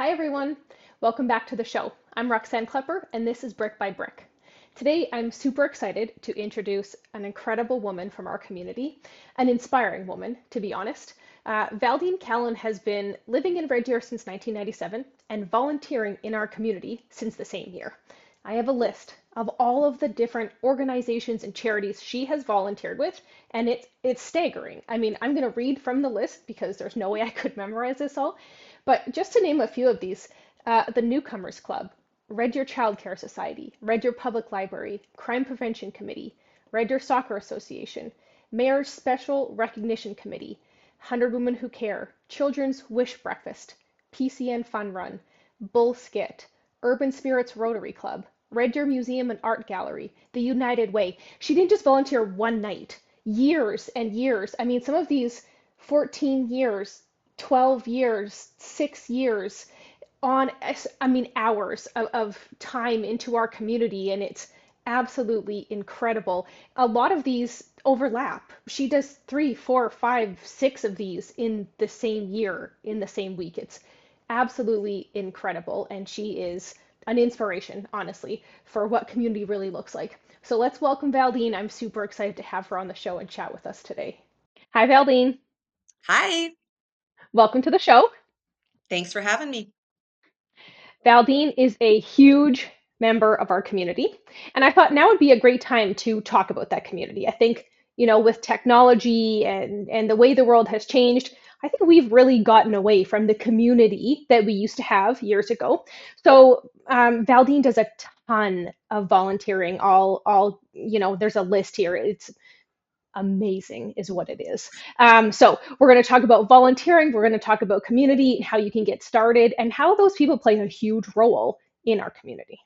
Hi everyone, welcome back to the show. I'm Roxann Klepper and this is Brick by Brick. Today I'm super excited to introduce an incredible woman from our community, an inspiring woman to be honest. Valdene Callin has been living in Red Deer since 1997 and volunteering in our community since the same year. I have a list of all of the different organizations and charities she has volunteered with, and it's staggering. I mean, I'm going to read from the list because there's no way I could memorize this all. But just to name a few of these, the Newcomers Club, Red Deer Child Care Society, Red Deer Public Library, Crime Prevention Committee, Red Deer Soccer Association, Mayor's Special Recognition Committee, 100 Women Who Care, Children's Wish Breakfast, PCN Fun Run, Bull Skit, Urban Spirits Rotary Club, Red Deer Museum and Art Gallery, the United Way. She didn't just volunteer one night, years and years. I mean, some of these 14 years, 12 years, 6 years on, I mean, hours of time into our community, and it's absolutely incredible. A lot of these overlap. She does three, four, five, six of these in the same year, in the same week. It's absolutely incredible, and she is an inspiration, honestly, for what community really looks like. So let's welcome Valdene. I'm super excited to have her on the show and chat with us today. Hi, Valdene. Hi, Welcome to the show. thanks for having me. Valdene is a huge member of our community, and I thought now would be a great time to talk about that community. I think, with technology and the way the world has changed, I think we've really gotten away from the community that we used to have years ago. So Valdene does a ton of volunteering. There's a list here. It's amazing is what it is. So we're going to talk about volunteering. We're going to talk about community, how you can get started, and how those people play a huge role in our community.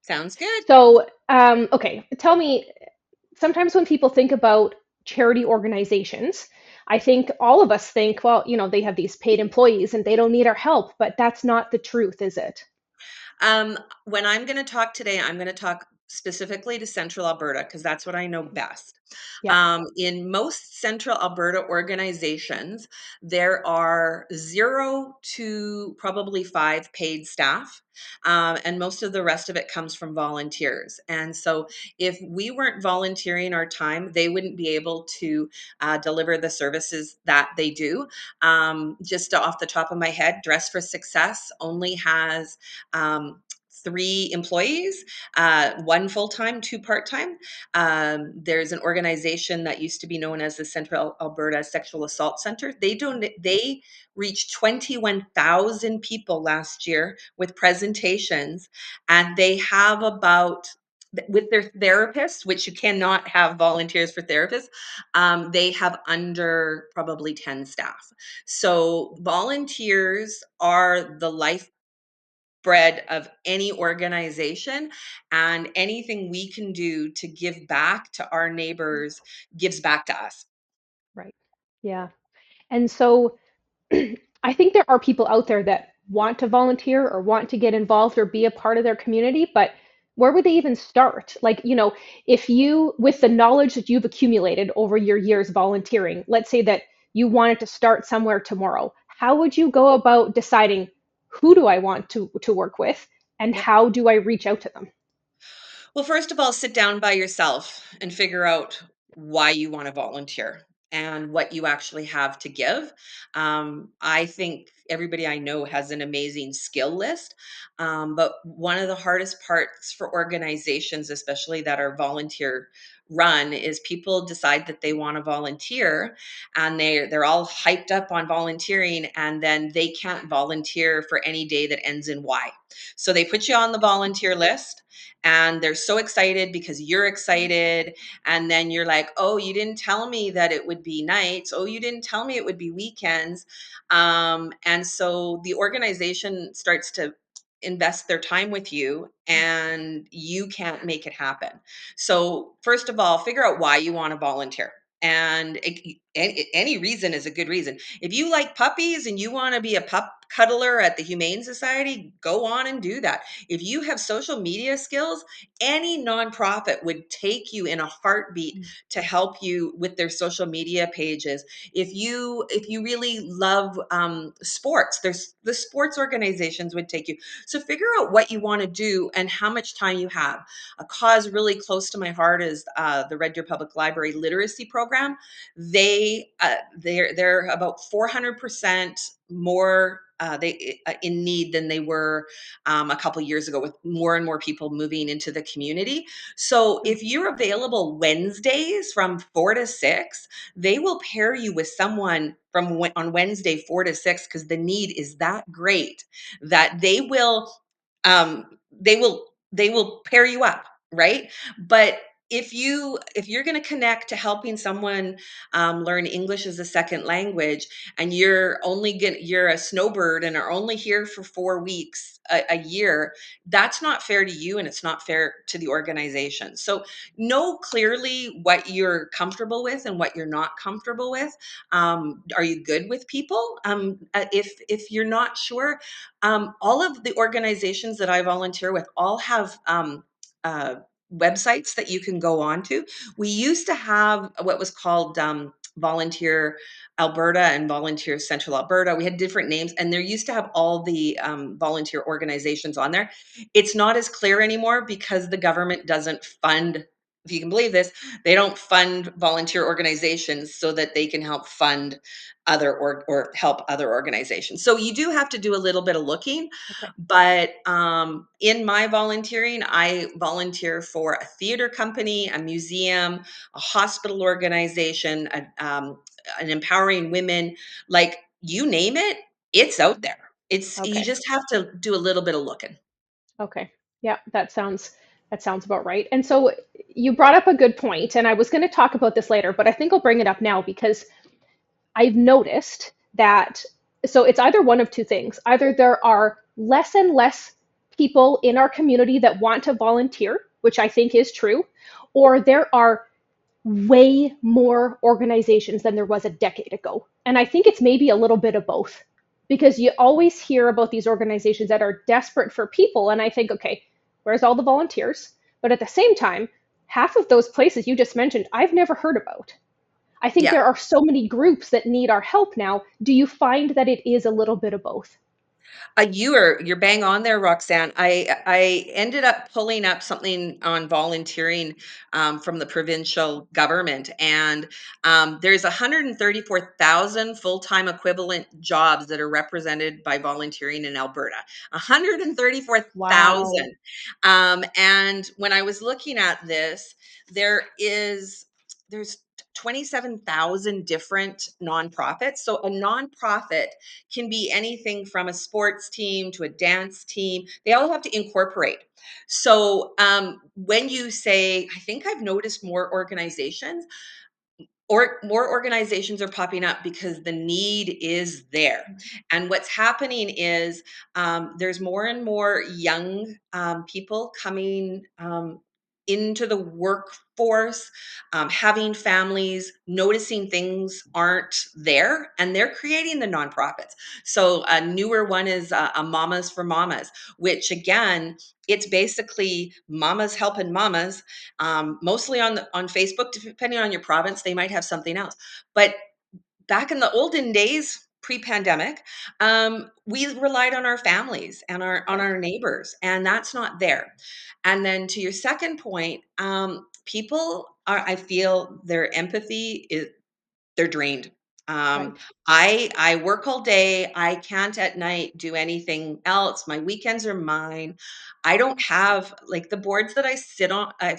Sounds good. So, okay, tell me, sometimes when people think about charity organizations, I think all of us think, well, they have these paid employees and they don't need our help, but that's not the truth, is it? When I'm going to talk today, I'm going to talk specifically to Central Alberta because that's what I know best. Yeah, In most Central Alberta organizations, there are 0 to probably 5 paid staff, and most of the rest of it comes from volunteers. And so, if we weren't volunteering our time, they wouldn't be able to deliver the services that they do. Just off the top of my head, Dress for Success only has 3 employees, one full time, 2 part time. There's an organization that used to be known as the Central Alberta Sexual Assault Center. They reached 21,000 people last year with presentations, and they have about with their therapists, which you cannot have volunteers for therapists, they have under probably 10 staff. So volunteers are the life bread of any organization, and anything we can do to give back to our neighbors gives back to us. right. Yeah. And so I think there are people out there that want to volunteer or want to get involved or be a part of their community, but where would they even start? Like, if you, with the knowledge that you've accumulated over your years volunteering, let's say that you wanted to start somewhere tomorrow, how would you go about deciding who do I want to work with and Yep. how do I reach out to them? Well, first of all, sit down by yourself and figure out why you want to volunteer and what you actually have to give. I think everybody I know has an amazing skill list. But one of the hardest parts for organizations, especially that are volunteer run, is people decide that they want to volunteer, and they're all hyped up on volunteering, and then they can't volunteer for any day that ends in Y. So they put you on the volunteer list, and they're so excited because you're excited, and then you're like, oh, you didn't tell me that it would be nights, oh, you didn't tell me it would be weekends. And so the organization starts to invest their time with you, and you can't make it happen. So first of all, figure out why you want to volunteer, and any reason is a good reason. If you like puppies and you want to be a pup cuddler at the Humane Society, go on and do that. If you have social media skills, any nonprofit would take you in a heartbeat Mm. to help you with their social media pages. If you really love sports, there's the sports organizations would take you. So figure out what you want to do and how much time you have. A cause really close to my heart is the Red Deer Public Library literacy program. They're about 400% more they in need than they were a couple years ago, with more and more people moving into the community. So Mm. if you're available Wednesdays from 4 to 6, they will pair you with someone on Wednesday 4 to 6, because the need is that great that um they will pair you up, right? But if you're going to connect to helping someone learn English as a second language, and you're a snowbird and are only here for 4 weeks a year, that's not fair to you, and it's not fair to the organization. So know clearly what you're comfortable with and what you're not comfortable with. Are you good with people? If you're not sure, all of the organizations that I volunteer with all have uh, websites that you can go on to. We used to have what was called Volunteer Alberta and Volunteer Central Alberta. We had different names, and there used to have all the volunteer organizations on there. It's not as clear anymore because the government doesn't fund. If you can believe this, they don't fund volunteer organizations so that they can help fund or help other organizations. So you do have to do a little bit of looking. Okay. But in my volunteering, I volunteer for a theater company, a museum, a hospital organization, an empowering women, like you name it, it's out there. You Okay. just have to do a little bit of looking. Okay. Yeah, that sounds about right. And so you brought up a good point, and I was going to talk about this later, but I think I'll bring it up now because I've noticed that, so it's either one of two things. Either there are less and less people in our community that want to volunteer, which I think is true, or there are way more organizations than there was a decade ago. And I think it's maybe a little bit of both, because you always hear about these organizations that are desperate for people. And I think, okay, where's all the volunteers? But at the same time, half of those places you just mentioned, I've never heard about. I think Yeah. there are so many groups that need our help now. Do you find that it is a little bit of both? You're bang on there, Roxanne. I ended up pulling up something on volunteering from the provincial government, and there's 134,000 full-time equivalent jobs that are represented by volunteering in Alberta. Wow. 134,000. And when I was looking at this, there's 27,000 different nonprofits. So a nonprofit can be anything from a sports team to a dance team. They all have to incorporate. So when you say, I think I've noticed more organizations are popping up because the need is there. And what's happening is there's more and more young people coming into the workforce, having families, noticing things aren't there, and they're creating the nonprofits. So a newer one is a Mamas for Mamas, which again, it's basically mamas helping mamas, mostly on Facebook. Depending on your province, they might have something else. But back in the olden days, pre-pandemic, we relied on our families and on Right. our neighbors, and that's not there. And then to your second point, people are. I feel their empathy is they're drained. Um, Right. I work all day. I can't at night do anything else. My weekends are mine. I don't have like the boards that I've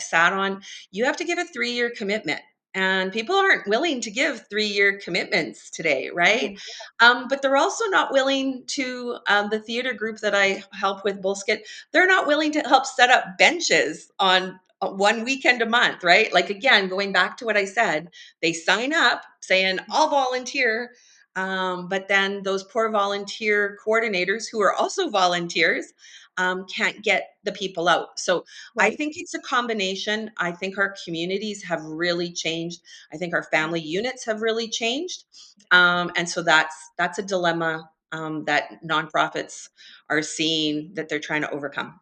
sat on. You have to give a 3-year commitment. And people aren't willing to give 3-year commitments today, right? No. But they're also not willing to, the theater group that I help with, Bullskit, they're not willing to help set up benches on one weekend a month, right? Like, again, going back to what I said, they sign up saying, I'll volunteer. But then those poor volunteer coordinators, who are also volunteers, can't get the people out. So I Right. think it's a combination. I think our communities have really changed. I think our family units have really changed. And so that's a dilemma that nonprofits are seeing that they're trying to overcome.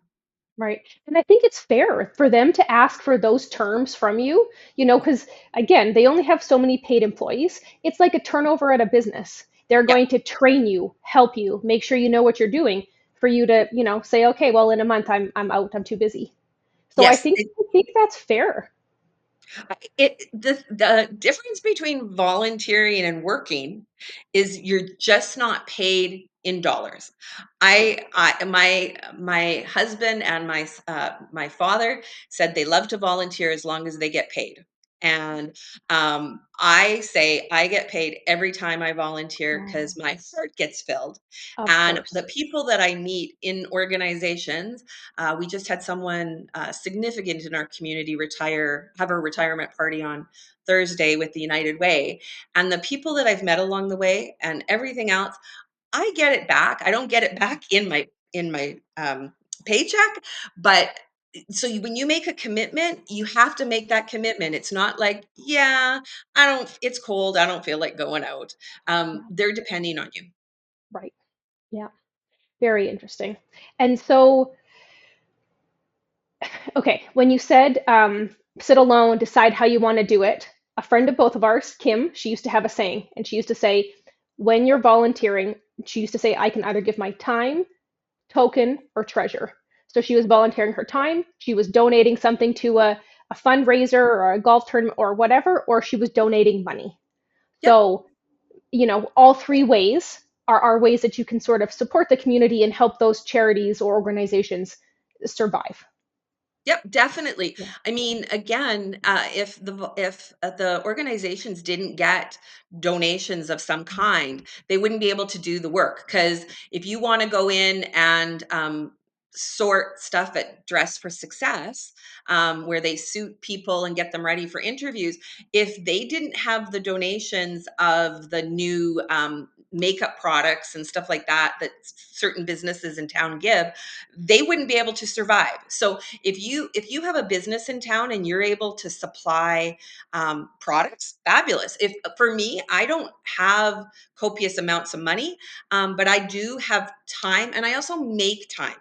Right. And I think it's fair for them to ask for those terms from you, because again, they only have so many paid employees. It's like a turnover at a business. They're Yeah. going to train you, help you, make sure you know what you're doing for you to, say, okay, well, in a month I'm out, I'm too busy. So I Yes. think I think that's fair. The difference between volunteering and working is you're just not paid in dollars. My husband and my father said they love to volunteer as long as they get paid. And I say I get paid every time I volunteer Oh, because my heart gets filled. of And the course. people that I meet in organizations, we just had someone significant in our community have a retirement party on Thursday with the United Way. And the people that I've met along the way and everything else, I get it back. I don't get it back in my paycheck, but when you make a commitment, you have to make that commitment. It's not like, yeah, I don't. It's cold. I don't feel like going out. Yeah, They're depending on you. right. Yeah, very interesting. And so, okay, when you said sit alone, decide how you want to do it, a friend of both of ours, Kim, she used to have a saying, and she used to say, when you're volunteering, she used to say, I can either give my time, token, or treasure. So she was volunteering her time, she was donating something to a fundraiser or a golf tournament or whatever, or she was donating money. Yep. So, all three ways are ways that you can sort of support the community and help those charities or organizations survive. Yep, definitely. Yeah. I mean, again, if the organizations didn't get donations of some kind, they wouldn't be able to do the work. Because if you want to go in and sort stuff at Dress for Success, where they suit people and get them ready for interviews, if they didn't have the donations of the new makeup products and stuff like that that certain businesses in town give, they wouldn't be able to survive. So if you have a business in town and you're able to supply products, fabulous. If for me, I don't have copious amounts of money, but I do have time, and I also make time.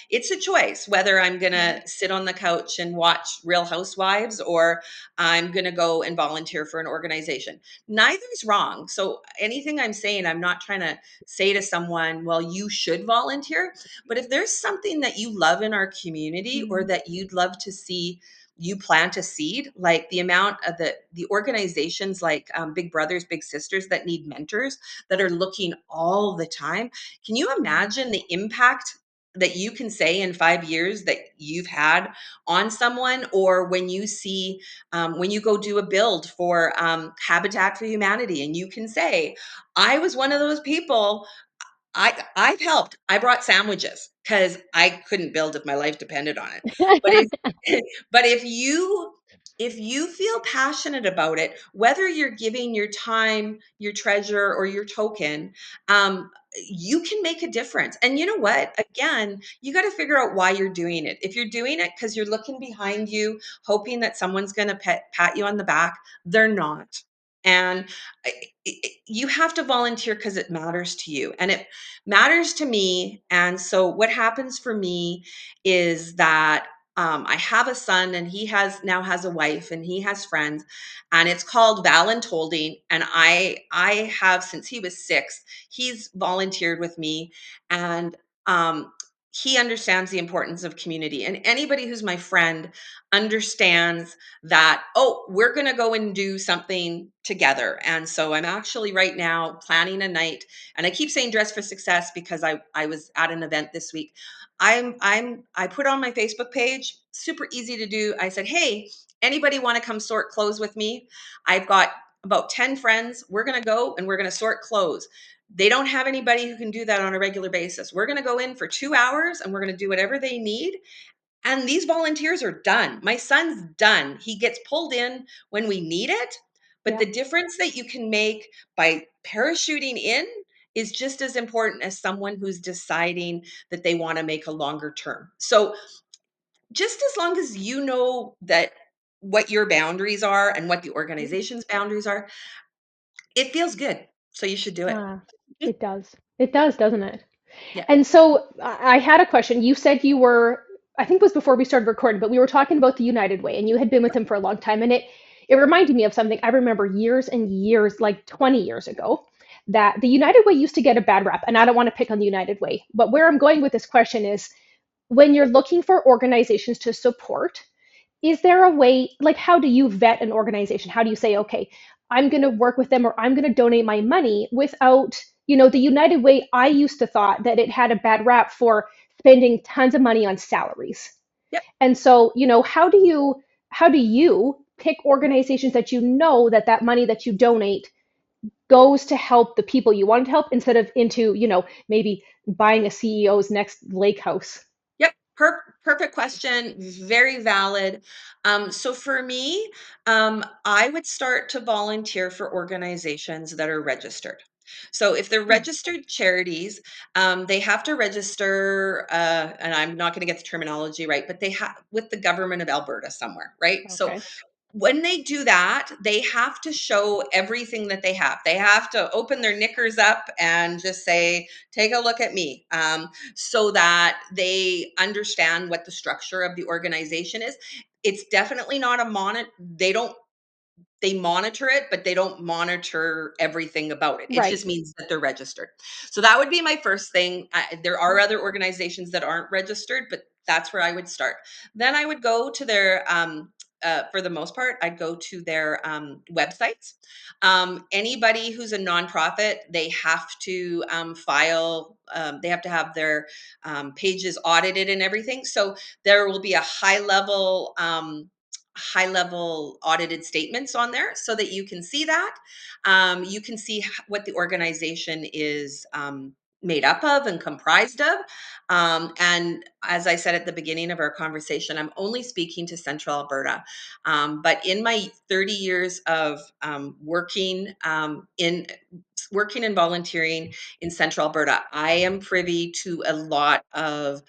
It's a choice whether I'm gonna sit on the couch and watch Real Housewives or I'm gonna go and volunteer for an organization. Neither's wrong. So anything I'm saying, I'm not trying to say to someone, well, you should volunteer. But if there's something that you love in our community or Mm, that you'd love to see you plant a seed, like the amount of the organizations like Big Brothers, Big Sisters that need mentors that are looking all the time. Can you imagine the impact that you can say in 5 years that you've had on someone? Or when you see, when you go do a build for Habitat for Humanity, and you can say, I was one of those people. I've helped. I brought sandwiches because I couldn't build if my life depended on it. But if but if you feel passionate about it, whether you're giving your time, your treasure, or your token, you can make a difference. And you know what? Again, you got to figure out why you're doing it. If you're doing it because you're looking behind you, hoping that someone's going to pat you on the back, they're not. And you have to volunteer because it matters to you, and it matters to me. And so what happens for me is that I have a son, and he has a wife, and he has friends, and it's called Valentolding. And I have, since he was 6, he's volunteered with me. And he understands the importance of community, and anybody who's my friend understands that, oh, we're going to go and do something together. And so I'm actually right now planning a night, and I keep saying Dress for Success because I was at an event this week. I put on my Facebook page, super easy to do. I said, hey, anybody want to come sort clothes with me? I've got about 10 friends. We're going to go and we're going to sort clothes. They don't have anybody who can do that on a regular basis. We're going to go in for 2 hours and we're going to do whatever they need. And these volunteers are done. My son's done. He gets pulled in when we need it. But yeah. the difference that you can make by parachuting in is just as important as someone who's deciding that they want to make a longer term. So just as long as you know that what your boundaries are and what the organization's boundaries are, it feels good. So you should do it. Ah, it does. It does, doesn't it? Yeah. And so I had a question. You said you were, I think it was before we started recording, but we were talking about the United Way, and you had been with him for a long time, and it reminded me of something I remember years and years, like 20 years ago, that the United Way used to get a bad rap, and I don't want to pick on the United Way, but where I'm going with this question is when you're looking for organizations to support, is there a way, like, how do you vet an organization? How do you say, okay, I'm going to work with them or I'm going to donate my money without, the United Way, I used to thought that it had a bad rap for spending tons of money on salaries. Yep. And so, how do you pick organizations that that money that you donate goes to help the people you want to help instead of into, maybe buying a CEO's next lake house? Yep. Perfect question. Very valid. So for me, I would start to volunteer for organizations that are registered. So if they're Hmm. registered charities, they have to register, and I'm not going to get the terminology right, but they have with the government of Alberta somewhere, right? So Okay. when they do that, they have to show everything that they have. They have to open their knickers up and just say, take a look at me, so that they understand what the structure of the organization is. It's definitely not a monitor. They monitor it, but they don't monitor everything about it. It Right. just means that they're registered. So that would be my first thing. There are other organizations that aren't registered, but that's where I would start. Then I would go to their, for the most part, I'd go to their websites. Anybody who's a nonprofit, they have to file, they have to have their pages audited and everything. So there will be a high level audited statements on there so that you can see that. You can see what the organization is made up of and comprised of. And as I said at the beginning of our conversation, I'm only speaking to Central Alberta. But in my 30 years of working and volunteering in Central Alberta, I am privy to a lot of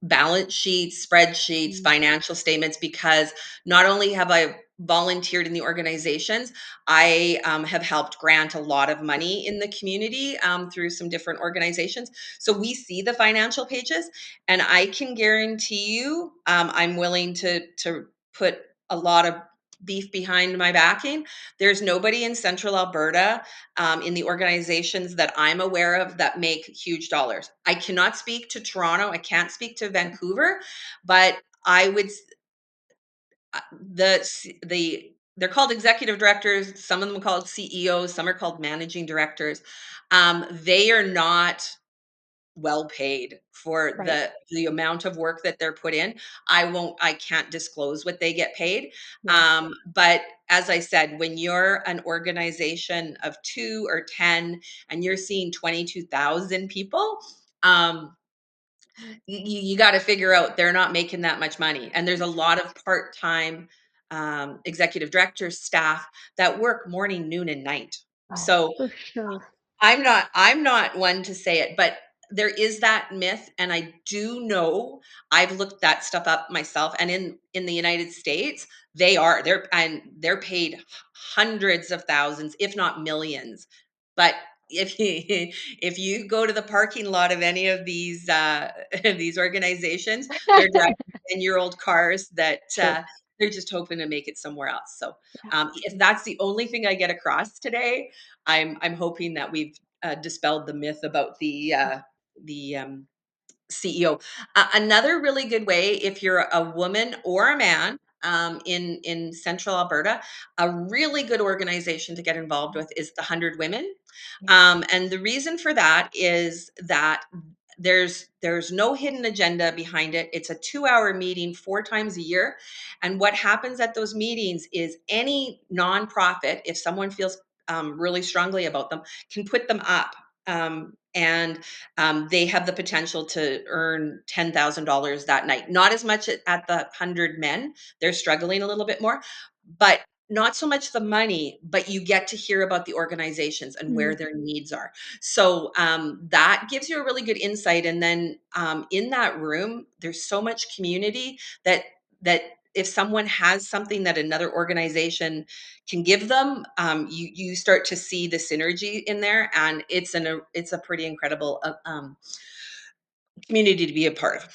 balance sheets, spreadsheets, Mm. financial statements, because not only have I volunteered in the organizations, I have helped grant a lot of money in the community through some different organizations. So we see the financial pages, and I can guarantee you, I'm willing to put a lot of beef behind my backing. There's nobody in Central Alberta, in the organizations that I'm aware of, that make huge dollars. I cannot speak to Toronto. I can't speak to Vancouver, but I would they're called executive directors. Some of them are called CEOs. Some are called managing directors. They are not well paid for Right. the amount of work that they're put in. I can't disclose what they get paid. Yeah. But as I said, when you're an organization of 2 or 10 and you're seeing 22,000 people, um, you got to figure out they're not making that much money. And there's a lot of part-time executive directors, staff that work morning, noon, and night. Oh, So for sure. I'm not one to say it, but there is that myth, and I do know, I've looked that stuff up myself, and in the United States, they're paid hundreds of thousands, if not millions. But if you if you go to the parking lot of any of these these organizations, they're driving 10-year-old cars that True. they're just hoping to make it somewhere else. So Yeah. if that's the only thing I get across today, I'm hoping that we've dispelled the myth about the CEO. Another really good way, if you're a woman or a man in Central Alberta, a really good organization to get involved with is the 100 Women. Yeah. And the reason for that is that there's no hidden agenda behind it. It's a 2-hour meeting 4 times a year, and what happens at those meetings is any nonprofit, if someone feels really strongly about them, can put them up. And they have the potential to earn $10,000 that night. Not as much at the 100 Men. They're struggling a little bit more, but not so much the money, but you get to hear about the organizations and Mm. where their needs are. So that gives you a really good insight. And then in that room, there's so much community that if someone has something that another organization can give them, you start to see the synergy in there, and it's a pretty incredible community to be a part of.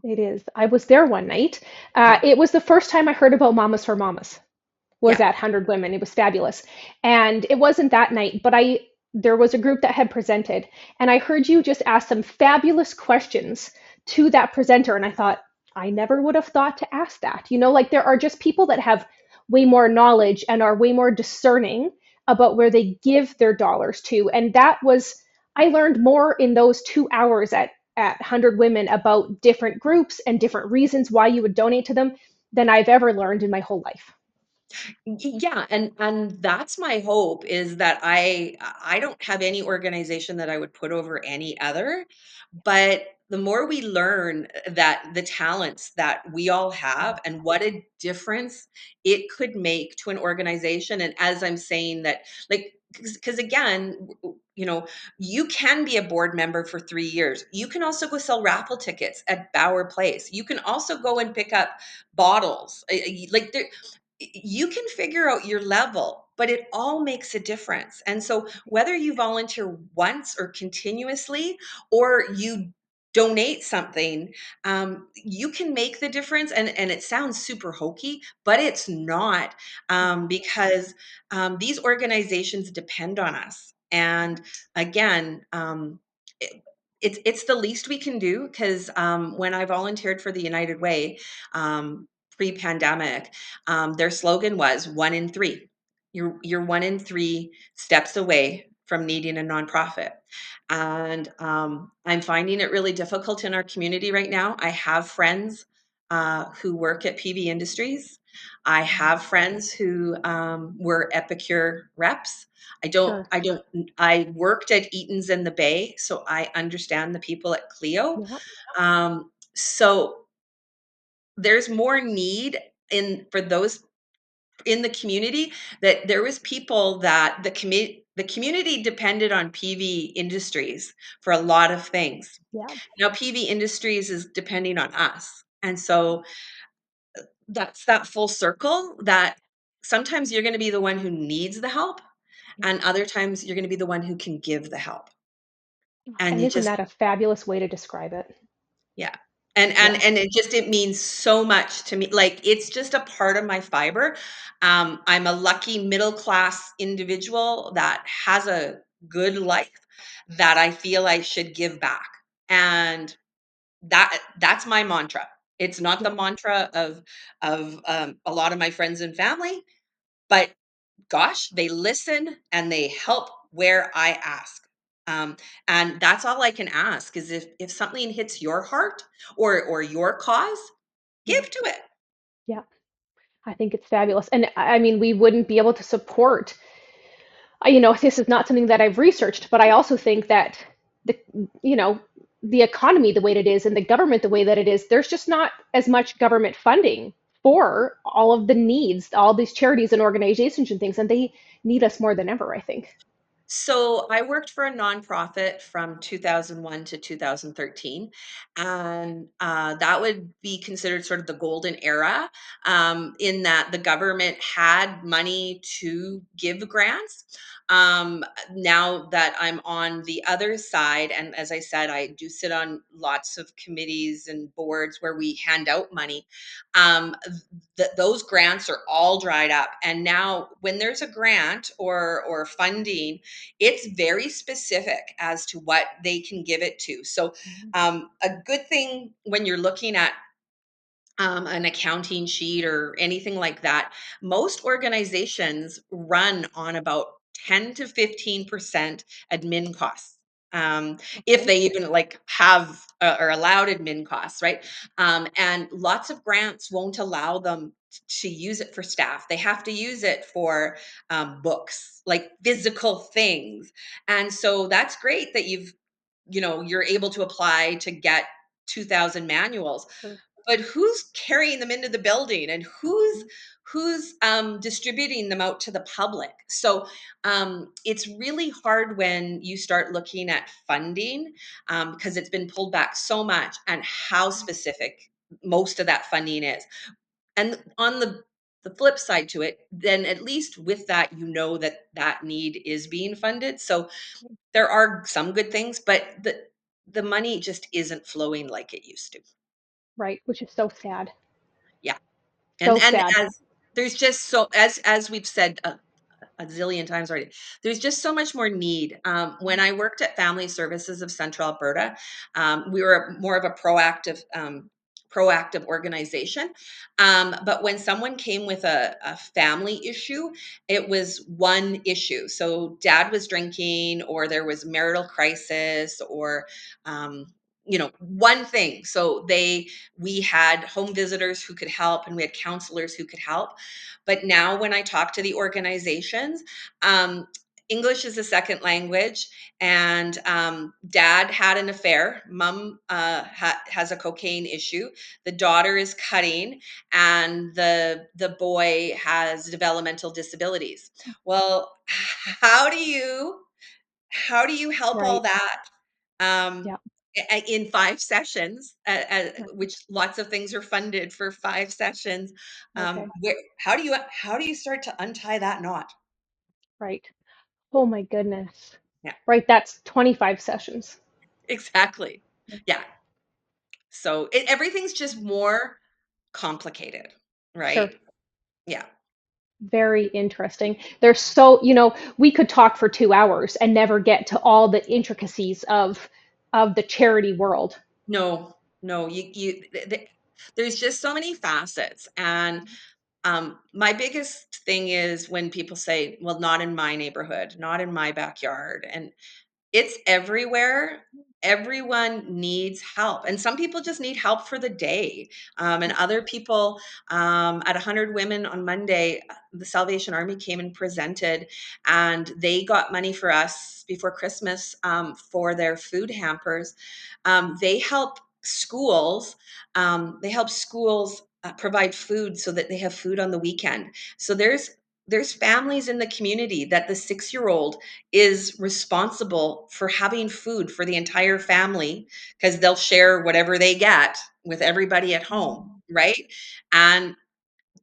It is. I was there one night. Yeah, It was the first time I heard about Mamas for Mamas. Was yeah. at 100 Women. It was fabulous. And it wasn't that night, but there was a group that had presented, and I heard you just ask some fabulous questions to that presenter, and I thought, I never would have thought to ask that. Like there are just people that have way more knowledge and are way more discerning about where they give their dollars to. And that was I learned more in those 2 hours at 100 Women about different groups and different reasons why you would donate to them than I've ever learned in my whole life. Yeah, and that's my hope, is that I don't have any organization that I would put over any other, but the more we learn that the talents that we all have and what a difference it could make to an organization. And as I'm saying that, like, because again, you can be a board member for 3 years. You can also go sell raffle tickets at Bauer Place. You can also go and pick up bottles. Like there, you can figure out your level, but it all makes a difference. And so whether you volunteer once or continuously, or you donate something, you can make the difference. And it sounds super hokey, but it's not, because these organizations depend on us. And again, it's the least we can do, because when I volunteered for the United Way, pre-pandemic, their slogan was one in three. You're one in three steps away from needing a nonprofit. And I'm finding it really difficult in our community right now. I have friends who work at PV Industries. I have friends who were Epicure reps. Sure. I worked at Eaton's in the Bay, so I understand the people at Clio. Yeah. So there's more need in for those in the community, that there was people that the community depended on PV Industries for a lot of things. Yeah. Now PV Industries is depending on us. And so that's that full circle, that sometimes you're going to be the one who needs the help, Yeah. and other times you're going to be the one who can give the help. And And you isn't just that a fabulous way to describe it? Yeah. And Yeah. it means so much to me. Like, it's just a part of my fiber. I'm a lucky middle class individual that has a good life, that I feel I should give back. And that's my mantra. It's not the Yeah. mantra of a lot of my friends and family, but gosh, they listen and they help where I ask. Um, and that's all I can ask, is if something hits your heart, or your cause, Yeah. give to it. Yeah. I think it's fabulous. And I mean, we wouldn't be able to support, this is not something that I've researched, but I also think that the, you know, the economy the way it is and the government the way that it is, there's just not as much government funding for all of the needs, all these charities and organizations and things, and they need us more than ever, I think. So I worked for a nonprofit from 2001 to 2013, and that would be considered sort of the golden era, in that the government had money to give grants. Now that I'm on the other side, and as I said, I do sit on lots of committees and boards where we hand out money. Um, those grants are all dried up, and now when there's a grant or funding, it's very specific as to what they can give it to. So, a good thing when you're looking at an accounting sheet or anything like that, most organizations run on about 10 to 15% admin costs. If Okay. they even like have or allowed admin costs, right? And lots of grants won't allow them to use it for staff. They have to use it for books, like physical things. And so that's great that you're able to apply to get 2,000 manuals, Sure. but who's carrying them into the building, and who's distributing them out to the public? So it's really hard when you start looking at funding, because it's been pulled back so much, and how specific most of that funding is. And on the flip side to it, then at least with that, you know that that need is being funded. So there are some good things, but the money just isn't flowing like it used to. Right, which is so sad. Yeah. So And sad. as there's just so as we've said a zillion times already. There's just so much more need. When I worked at Family Services of Central Alberta, we were more of a proactive organization. But when someone came with a family issue, it was one issue. So dad was drinking, or there was marital crisis, or um, one thing. So we had home visitors who could help, and we had counselors who could help. But now when I talk to the organizations, um, English is a second language, and dad had an affair. Mom has a cocaine issue. The daughter is cutting, and the boy has developmental disabilities. Well, how do you how do you help all Right. that um, Yeah. in 5 sessions, Right. which lots of things are funded for 5 sessions? Okay. How do you start to untie that knot? Right. Oh my goodness. Yeah, Right, that's 25 sessions. exactly. Yeah. So everything's just more complicated, Sure. right? Yeah. Very interesting. There's so, we could talk for 2 hours and never get to all the intricacies of the charity world. No, no, there's just so many facets. And my biggest thing is when people say, well, not in my neighborhood, not in my backyard. And it's everywhere. Everyone needs help, and some people just need help for the day. And Yeah. other people, at 100 Women on Monday, the Salvation Army came and presented, and they got money for us before Christmas for their food hampers. They help schools. They help schools provide food so that they have food on the weekend. So there's families in the community that the 6-year-old is responsible for having food for the entire family, because they'll share whatever they get with everybody at home, Mm. right? And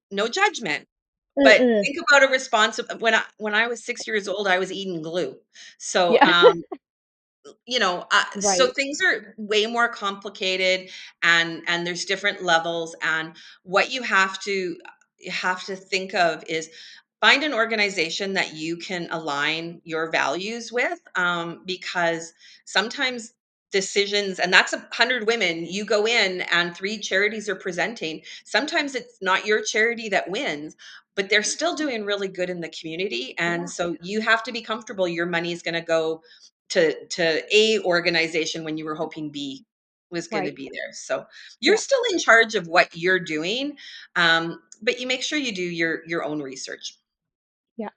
no judgment. But Mm-mm. think about a response. When I was 6 years old, I was eating glue. So Yeah. so Right. things are way more complicated, and there's different levels. And what you have to think of is find an organization that you can align your values with, because sometimes decisions, and that's 100 women, you go in and 3 charities are presenting. Sometimes it's not your charity that wins, but they're still doing really good in the community, and Yeah. so you have to be comfortable your money is going to go to A organization when you were hoping B was going to Right. be there. So you're Yeah. still in charge of what you're doing, but you make sure you do your own research. Yeah.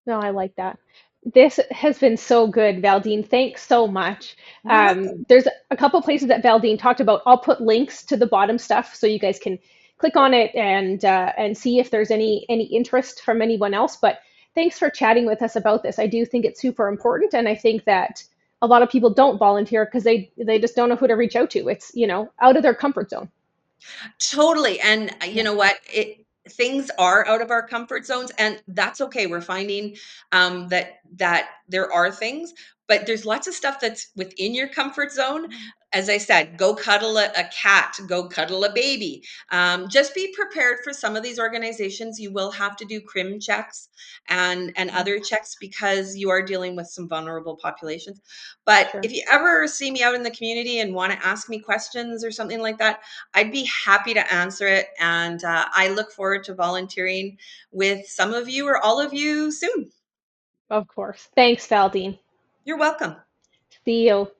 No, I like that. This has been so good, Valdene. Thanks so much. You're welcome. There's a couple places that Valdene talked about. I'll put links to the bottom stuff so you guys can click on it and see if there's any interest from anyone else. But thanks for chatting with us about this. I do think it's super important, and I think that a lot of people don't volunteer because they just don't know who to reach out to. It's out of their comfort zone. Totally, and, you Yeah. know what? Things are out of our comfort zones, and that's okay. We're finding, that there are things, but there's lots of stuff that's within your comfort zone. As I said, go cuddle a cat, go cuddle a baby. Just be prepared for some of these organizations. You will have to do crim checks and other checks, because you are dealing with some vulnerable populations. But Sure. if you ever see me out in the community and wanna ask me questions or something like that, I'd be happy to answer it. And I look forward to volunteering with some of you or all of you soon. Of course. Thanks, Valdene. You're welcome. See you.